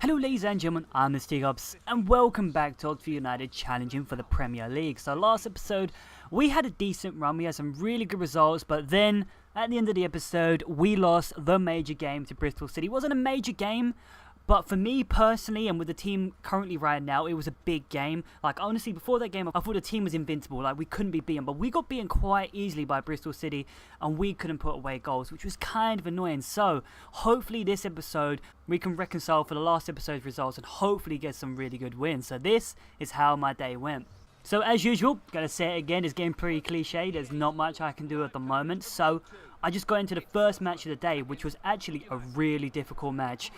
Hello ladies and gentlemen, I'm Mr. Ups and welcome back to Oxford United challenging for the Premier League. So last episode we had a decent run, we had some really good results, but then at the end of the episode we lost the major game to Bristol City. It wasn't a major game, but for me personally and with the team currently right now, it was a big game. Like honestly, before that game I thought the team was invincible, like we couldn't be beaten, but we got beaten quite easily by Bristol City and we couldn't put away goals, which was kind of annoying. So hopefully this episode we can reconcile for the last episode's results and hopefully get some really good wins. So this is how my day went. So as usual, gotta say it again, it's getting pretty cliche, there's not much I can do at the moment, so I just got into the first match of the day, which was actually a really difficult match.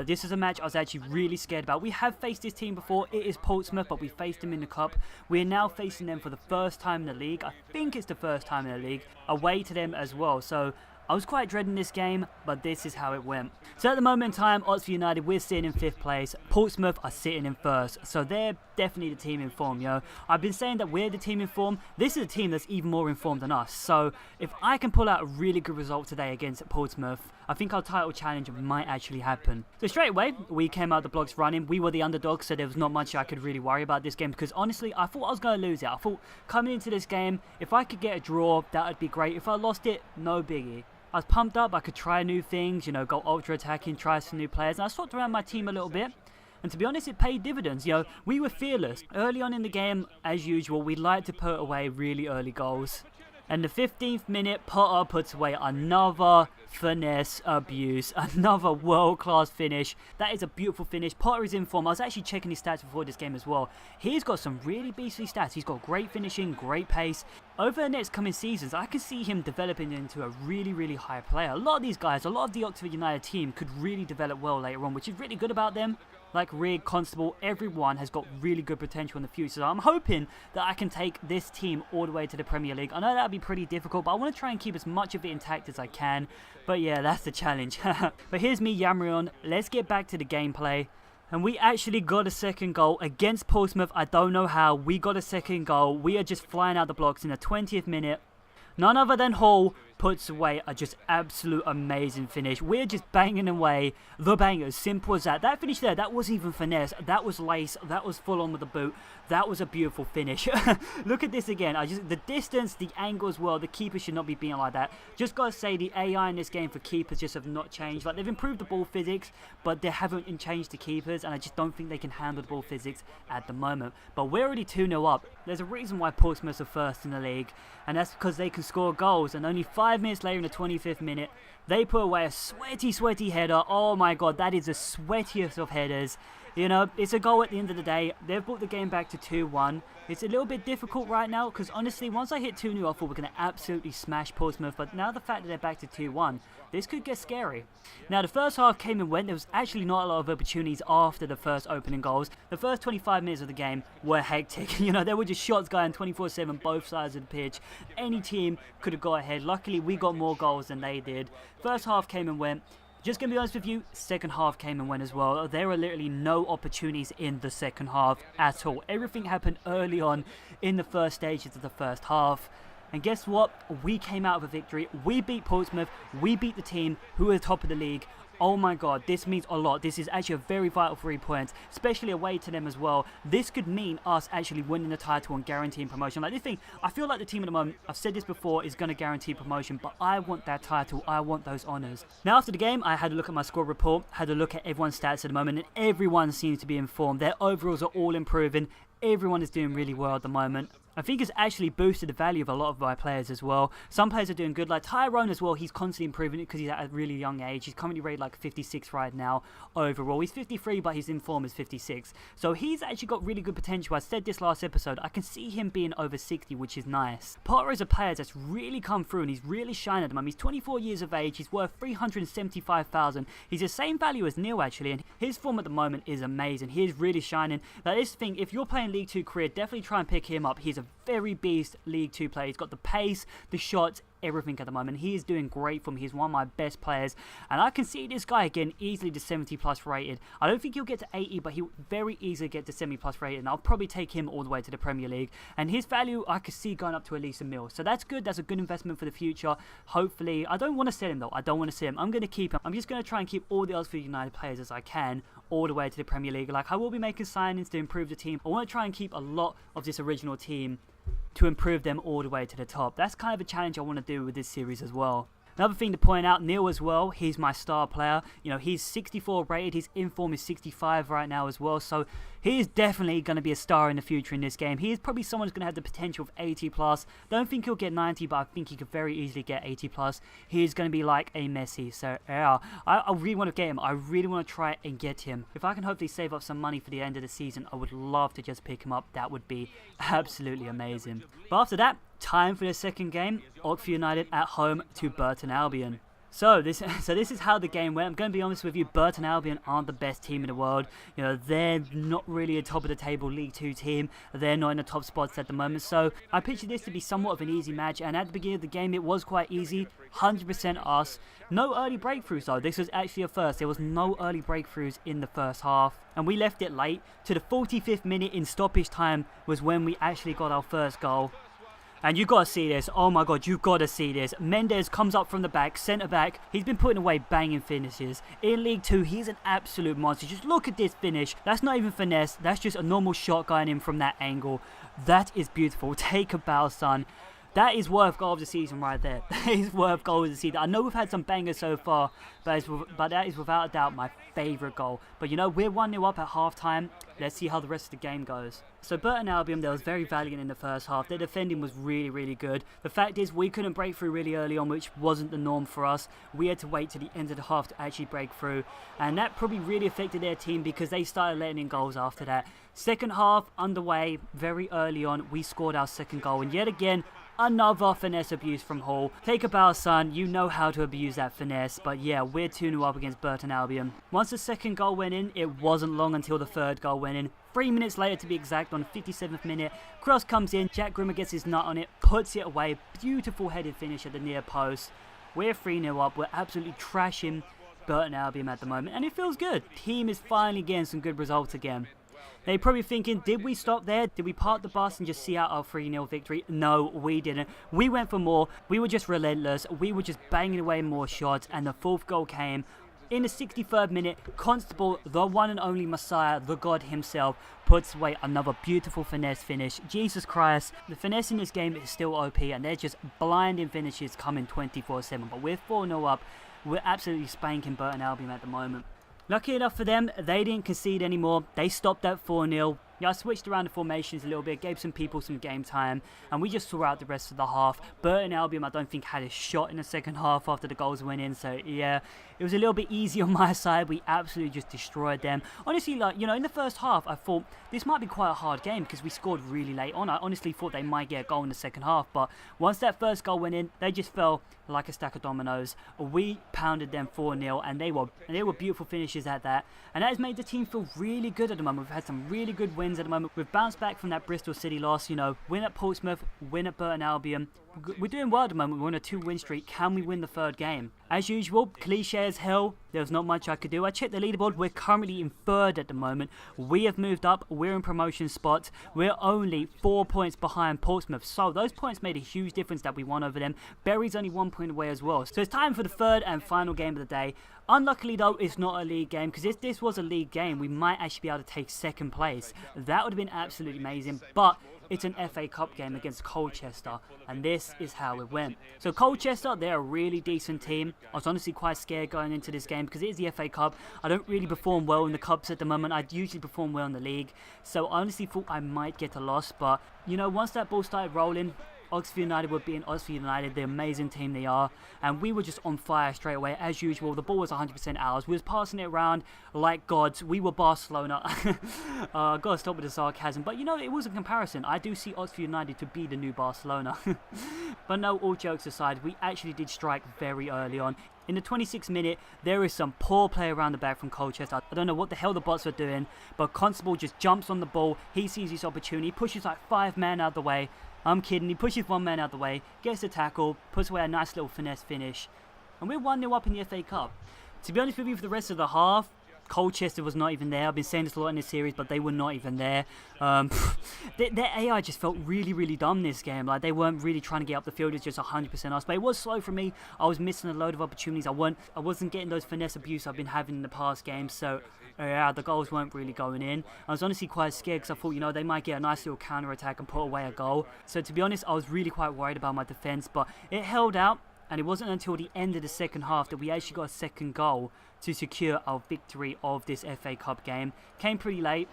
This is a match I was actually really scared about. We have faced this team before, it is Portsmouth, but we faced them in the cup. We are now facing them for the first time in the league, I think it's the first time in the league, away to them as well, so I was quite dreading this game, but this is how it went. So at the moment in time, Oxford United, we're sitting in 5th place. Portsmouth are sitting in 1st. So they're definitely the team in form, yo. I've been saying that we're the team in form. This is a team that's even more informed than us. So if I can pull out a really good result today against Portsmouth, I think our title challenge might actually happen. So straight away, we came out the blocks running. We were the underdogs, so there was not much I could really worry about this game because honestly, I thought I was going to lose it. I thought coming into this game, if I could get a draw, that would be great. If I lost it, no biggie. I was pumped up, I could try new things, you know, go ultra attacking, try some new players, and I swapped around my team a little bit. And to be honest, it paid dividends, you know, we were fearless. Early on in the game, as usual, we like to put away really early goals. And the 15th minute, Potter puts away another finesse abuse, another world-class finish. That is a beautiful finish. Potter is in form. I was actually checking his stats before this game as well. He's got some really beastly stats. He's got great finishing, great pace. Over the next coming seasons, I can see him developing into a really, really high player. A lot of these guys, a lot of the Oxford United team could really develop well later on, which is really good about them. Like Rig, Constable, everyone has got really good potential in the future. So I'm hoping that I can take this team all the way to the Premier League. I know that'll be pretty difficult, but I want to try and keep as much of it intact as I can. But yeah, that's the challenge. But here's me yammering on. Let's get back to the gameplay. And we actually got a second goal against Portsmouth. I don't know how. We got a second goal. We are just flying out the blocks in the 20th minute. None other than Hall puts away a just absolute amazing finish. We're just banging away the bangers. Simple as that. That finish there, that wasn't even finesse. That was lace. That was full on with the boot. That was a beautiful finish. Look at this again. The distance, the angle as well. The keeper should not be being like that. Just gotta say the AI in this game for keepers just have not changed. Like they've improved the ball physics, but they haven't changed the keepers, and I just don't think they can handle the ball physics at the moment. But we're already 2-0 up. There's a reason why Portsmouth are first in the league, and that's because they can score goals. And only 5 minutes later in the 25th minute, they put away a sweaty header. Oh my god, that is the sweatiest of headers. You know, it's a goal at the end of the day. They've brought the game back to 2-1. It's a little bit difficult right now because honestly, once I hit 2-0, I thought we're going to absolutely smash Portsmouth. But now the fact that they're back to 2-1, this could get scary. Now, the first half came and went. There was actually not a lot of opportunities after the first opening goals. The first 25 minutes of the game were hectic. You know, there were just shots going 24/7 both sides of the pitch. Any team could have got ahead. Luckily, we got more goals than they did. First half came and went. Just going to be honest with you, second half came and went as well. There were literally no opportunities in the second half at all. Everything happened early on in the first stages of the first half. And guess what? We came out with a victory. We beat Portsmouth. We beat the team who are top of the league. Oh my god, this means a lot. This is actually a very vital 3 points, especially away to them as well. This could mean us actually winning the title and guaranteeing promotion. Like this thing, I feel like the team at the moment, I've said this before, is going to guarantee promotion, but I want that title. I want those honours. Now after the game, I had a look at my score report, had a look at everyone's stats at the moment, and everyone seems to be informed. Their overalls are all improving. Everyone is doing really well at the moment. I think it's actually boosted the value of a lot of my players as well. Some players are doing good, like Tyrone as well. He's constantly improving it because he's at a really young age. He's currently rated like 56 right now overall. He's 53, but his inform is 56. So he's actually got really good potential. I said this last episode. I can see him being over 60, which is nice. Potter is a player that's really come through and he's really shining at the moment. He's 24 years of age. He's worth 375,000. He's the same value as Neil actually, and his form at the moment is amazing. He is really shining. Now this thing, if you're playing League 2 career, definitely try and pick him up. He's a very beast League 2 player. He's got the pace, the shots, everything at the moment. He is doing great for me. He's one of my best players. And I can see this guy again easily to 70 plus rated. I don't think he'll get to 80, but he'll very easily get to 70 plus rated. And I'll probably take him all the way to the Premier League. And his value, I could see going up to at least £1 million. So that's good. That's a good investment for the future. Hopefully, I don't want to sell him though. I don't want to sell him. I'm going to keep him. I'm just going to try and keep all the Oxford United players as I can all the way to the Premier League. Like, I will be making signings to improve the team. I want to try and keep a lot of this original team to improve them all the way to the top. That's kind of a challenge I want to do with this series as well. Another thing to point out, Neil as well, he's my star player. You know, he's 64 rated, his inform is 65 right now as well, so he is definitely going to be a star in the future in this game. He is probably someone who's going to have the potential of 80 plus. Don't think he'll get 90, but I think he could very easily get 80 plus. He is going to be like a Messi, so yeah, I really want to get him. I really want to try and get him. If I can hopefully save up some money for the end of the season, I would love to just pick him up. That would be absolutely amazing. But after that, time for the second game, Oxford United at home to Burton Albion. So this is how the game went. I'm going to be honest with you, Burton Albion aren't the best team in the world. You know, they're not really a top of the table League 2 team. They're not in the top spots at the moment. So I pictured this to be somewhat of an easy match. And at the beginning of the game, it was quite easy. 100% us. No early breakthroughs though. This was actually a first. There was no early breakthroughs in the first half. And we left it late. To the 45th minute in stoppage time was when we actually got our first goal. And you got to see this. Oh my god, you got to see this. Mendes comes up from the back, centre back. He's been putting away banging finishes. In League 2, he's an absolute monster. Just look at this finish. That's not even finesse. That's just a normal shot going in from that angle. That is beautiful. Take a bow, son. That is worth goal of the season right there. That is worth goal of the season. I know we've had some bangers so far, but that is without a doubt my favourite goal. But you know, we're 1-0 up at half-time. Let's see how the rest of the game goes. So Burton Albion, they was very valiant in the first half. Their defending was really, really good. The fact is, we couldn't break through really early on, which wasn't the norm for us. We had to wait to the end of the half to actually break through. And that probably really affected their team because they started letting in goals after that. Second half underway, very early on, we scored our second goal. And yet again, another finesse abuse from Hall. Take a bow, son. You know how to abuse that finesse. But yeah, we're 2-0 up against Burton Albion. Once the second goal went in, it wasn't long until the third goal went in. 3 minutes later to be exact, on the 57th minute, cross comes in, Jack Grimmer gets his nut on it, puts it away, beautiful headed finish at the near post. We're 3-0 up, we're absolutely trashing Burton Albion at the moment, and it feels good. Team is finally getting some good results again. They're probably thinking, did we stop there? Did we park the bus and just see out our 3-0 victory? No, we didn't. We went for more. We were just relentless. We were just banging away more shots, and the fourth goal came. In the 63rd minute, Constable, the one and only Messiah, the God himself, puts away another beautiful finesse finish. Jesus Christ, the finesse in this game is still OP, and they're just blinding finishes coming 24/7. But we're 4-0 up. We're absolutely spanking Burton Albion at the moment. Lucky enough for them, they didn't concede anymore. They stopped at 4-0. Yeah, I switched around the formations a little bit, gave some people some game time, and we just saw out the rest of the half. Burton Albion, I don't think, had a shot in the second half after the goals went in, so yeah, it was a little bit easy on my side. We absolutely just destroyed them. Honestly, like, you know, in the first half, I thought this might be quite a hard game because we scored really late on. I honestly thought they might get a goal in the second half, but once that first goal went in, they just fell like a stack of dominoes. We pounded them 4-0, and they were beautiful finishes at that, and that has made the team feel really good at the moment. We've had some really good wins at the moment. We've bounced back from that Bristol City loss, you know, win at Portsmouth, win at Burton Albion. We're doing well at the moment. We're on a 2-win streak. Can we win the third game? As usual, cliche as hell, there's not much I could do. I checked the leaderboard. We're currently in third at the moment. We have moved up. We're in promotion spots. We're only 4 points behind Portsmouth. So those points made a huge difference that we won over them. Bury's only 1 point away as well. So it's time for the third and final game of the day. Unluckily though, it's not a league game, because if this was a league game, we might actually be able to take second place. That would have been absolutely amazing, but it's an FA Cup game against Colchester, and this is how it went. So Colchester, they're a really decent team. I was honestly quite scared going into this game because it is the FA Cup. I don't really perform well in the Cups at the moment. I usually perform well in the league, so I honestly thought I might get a loss, but you know, once that ball started rolling, Oxford United would be in Oxford United, the amazing team they are, and we were just on fire straight away. As usual, the ball was 100% ours. We was passing it around like gods. We were Barcelona. Gotta stop with the sarcasm, but you know, it was a comparison. I do see Oxford United to be the new Barcelona. But no, all jokes aside, we actually did strike very early on. In the 26th minute, there is some poor play around the back from Colchester. I don't know what the hell the bots are doing, but Constable just jumps on the ball. He sees his opportunity, pushes like 5 men out of the way, I'm kidding. He pushes one man out the way, gets the tackle, puts away a nice little finesse finish. And we're 1-0 up in the FA Cup. To be honest with you, for the rest of the half, Colchester was not even there. I've been saying this a lot in this series, but they were not even there. Their AI just felt really, really dumb this game. Like, they weren't really trying to get up the field. It's just 100% us. But it was slow for me. I was missing a load of opportunities. I wasn't getting those finesse abuse I've been having in the past games. So, yeah, the goals weren't really going in. I was honestly quite scared because I thought, you know, they might get a nice little counter-attack and put away a goal. So, to be honest, I was really quite worried about my defence. But it held out. And it wasn't until the end of the second half that we actually got a second goal to secure our victory of this FA Cup game. Came pretty late.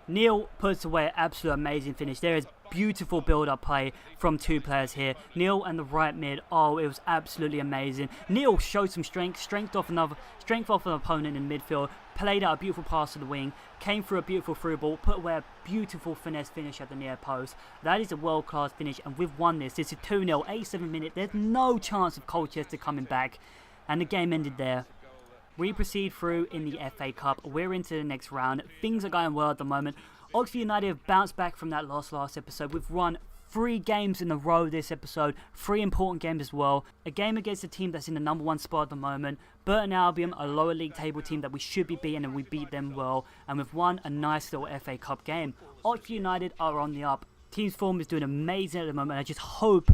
Neil puts away an absolute amazing finish. There is beautiful build-up play from two players here. Neil and the right mid. Oh, it was absolutely amazing. Neil showed some strength off an opponent in midfield. Played out a beautiful pass to the wing. Came through a beautiful through ball. Put away a beautiful finesse finish at the near post. That is a world-class finish, and we've won this. This is 2-0, 87 minutes. There's no chance of Colchester coming back, and the game ended there. We proceed through in the FA Cup. We're into the next round. Things are going well at the moment. Oxford United have bounced back from that loss last episode. We've won 3 games in a row this episode. 3 important games as well. A game against a team that's in the #1 spot at the moment. Burton Albion, a lower league table team that we should be beating, and we beat them well. And we've won a nice little FA Cup game. Oxford United are on the up. Team's form is doing amazing at the moment. I just hope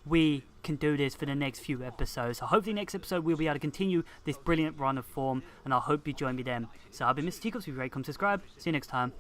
we can do this for the next few episodes. So hopefully next episode we'll be able to continue this brilliant run of form, and I hope you join me then. So I've been Mr. Teacups. If you rate, comment, subscribe. See you next time.